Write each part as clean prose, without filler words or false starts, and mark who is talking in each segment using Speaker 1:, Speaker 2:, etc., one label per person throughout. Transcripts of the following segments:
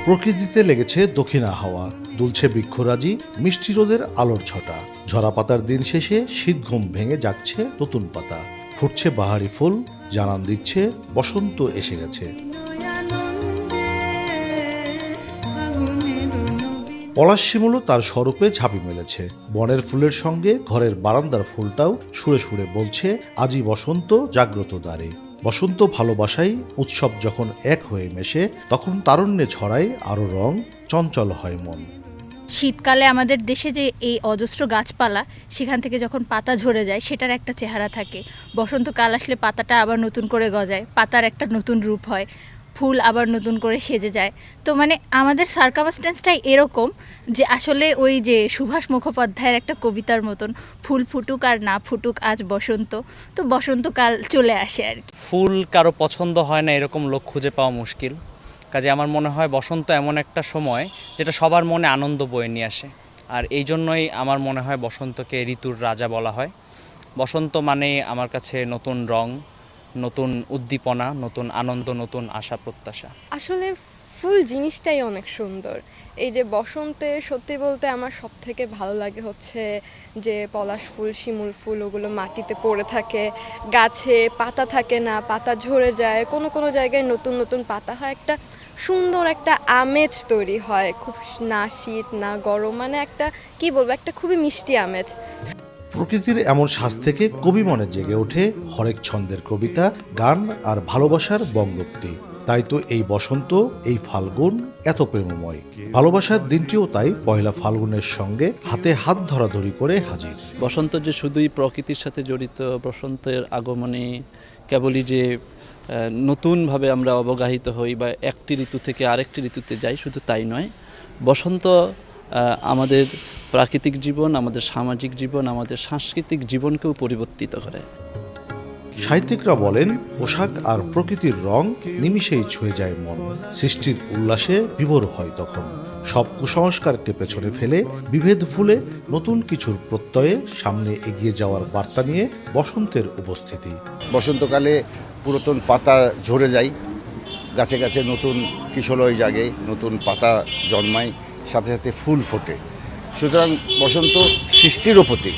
Speaker 1: প্রকৃতিতে লেগেছে দক্ষিণা হাওয়া, দুলছে বৃক্ষরাজি, মিষ্টি রোদের আলোর ছটা। ঝরা পাতার দিন শেষে শীত ঘুম ভেঙে জাগছে নতুন পাতা। ফুটছে বাহারি ফুল, জানান দিচ্ছে বসন্ত এসে গেছে। পলাশ শিমুলও তার স্বরূপে ঝাঁপি মেলেছে। বনের ফুলের সঙ্গে ঘরের বারান্দার ফুলটাও সুরে সুরে বলছে আজই বসন্ত জাগ্রত দ্বারে। বসন্ত ভালোবাসাই উৎসব যখন এক হয়ে মেশে, তখন তারুণ্যে ছড়ায় আরো রং, চঞ্চল হয় মন।
Speaker 2: শীতকালে আমাদের দেশে যে এই অজস্র গাছপালা, সেখান থেকে যখন পাতা ঝরে যায় সেটার একটা চেহারা থাকে। বসন্তকাল আসলে পাতাটা আবার নতুন করে গজায়, পাতার একটা নতুন রূপ হয়, ফুল আবার নতুন করে সেজে যায়। তো মানে আমাদের সার্কামস্ট্যান্সটাই এরকম যে আসলে ওই যে সুভাষ মুখোপাধ্যায়ের একটা কবিতার মতন, ফুল ফুটুক আর না ফুটুক আজ বসন্ত, তো বসন্তকাল চলে আসে আর কি।
Speaker 3: ফুল কারো পছন্দ হয় না এরকম লোক খুঁজে পাওয়া মুশকিল। কাজে আমার মনে হয় বসন্ত এমন একটা সময় যেটা সবার মনে আনন্দ বয়ে নিয়ে আসে। আর এই জন্যই আমার মনে হয় বসন্তকে ঋতুর রাজা বলা হয়। বসন্ত মানে আমার কাছে নতুন রং, নতুন উদ্দীপনা, নতুন আনন্দ, নতুন আশা প্রত্যাশা।
Speaker 4: আসলে ফুল জিনিসটাই অনেক সুন্দর। এই যে বসন্তে সত্যি বলতে আমার সব থেকে ভালো লাগে হচ্ছে যে পলাশ ফুল, শিমুল ফুল ওগুলো মাটিতে পড়ে থাকে, গাছে পাতা থাকে না, পাতা ঝরে যায়, কোনো কোনো জায়গায় নতুন নতুন পাতা হয়, একটা সুন্দর একটা আমেজ তৈরি হয়, খুব না শীত না গরম, মানে একটা কি বলবো, একটা খুবই মিষ্টি আমেজ।
Speaker 1: প্রকৃতির এমন সাজ থেকে কবি মনে জেগে ওঠে হরেক ছন্দের কবিতা, গান আর ভালোবাসার বঙ্গোক্তি। তাই তো এই বসন্ত, এই ফাল্গুন এত প্রেমময়। ভালোবাসার দিনটিও তাই পয়লা ফাল্গুনের সঙ্গে হাতে হাত ধরাধরি করে হাজির।
Speaker 5: বসন্ত যে শুধুই প্রকৃতির সাথে জড়িত, বসন্তের আগমনে কেবলই যে নতুনভাবে আমরা অবগাহিত হই বা একটি ঋতু থেকে আরেকটি ঋতুতে যাই, শুধু তাই নয়। বসন্ত আমাদের প্রাকৃতিক জীবন, আমাদের সামাজিক জীবন, আমাদের সাংস্কৃতিক জীবনকেও পরিবর্তিত করে।
Speaker 1: সাহিত্যিকরা বলেন পোশাক আর প্রকৃতির রং নিমিষেই ছুঁয়ে যায় মন। সৃষ্টির উল্লাসে বিভোর হয় তখন। সব কুসংস্কারকে পেছনে ফেলে বিভেদ ভুলে নতুন কিছুর প্রত্যয়ে সামনে এগিয়ে যাওয়ার বার্তা নিয়ে বসন্তের উপস্থিতি।
Speaker 6: বসন্তকালে পুরাতন পাতা ঝরে যায়, গাছে গাছে নতুন কিশলয় জাগে, নতুন পাতা জন্মায়, সাথে সাথে ফুল ফোটে। সুতরাং বসন্ত সৃষ্টিরও প্রতীক।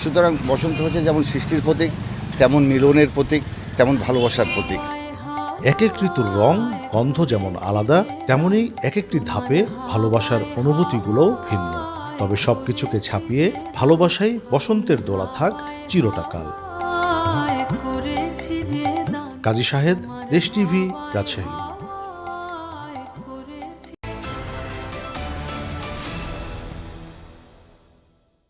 Speaker 6: সুতরাং বসন্ত হচ্ছে যেমন সৃষ্টির প্রতীক, তেমন মিলনের প্রতীক, তেমন ভালোবাসার প্রতীক।
Speaker 1: এক এক ঋতুর রং, গন্ধ যেমন আলাদা, তেমনি এক একটি ধাপে ভালোবাসার অনুভূতিগুলোও ভিন্ন। তবে সবকিছুকে ছাপিয়ে ভালোবাসাই বসন্তের দোলা থাক চিরটাকাল। কাজী শাহেদ, দেশ টিভি, রাজশাহী।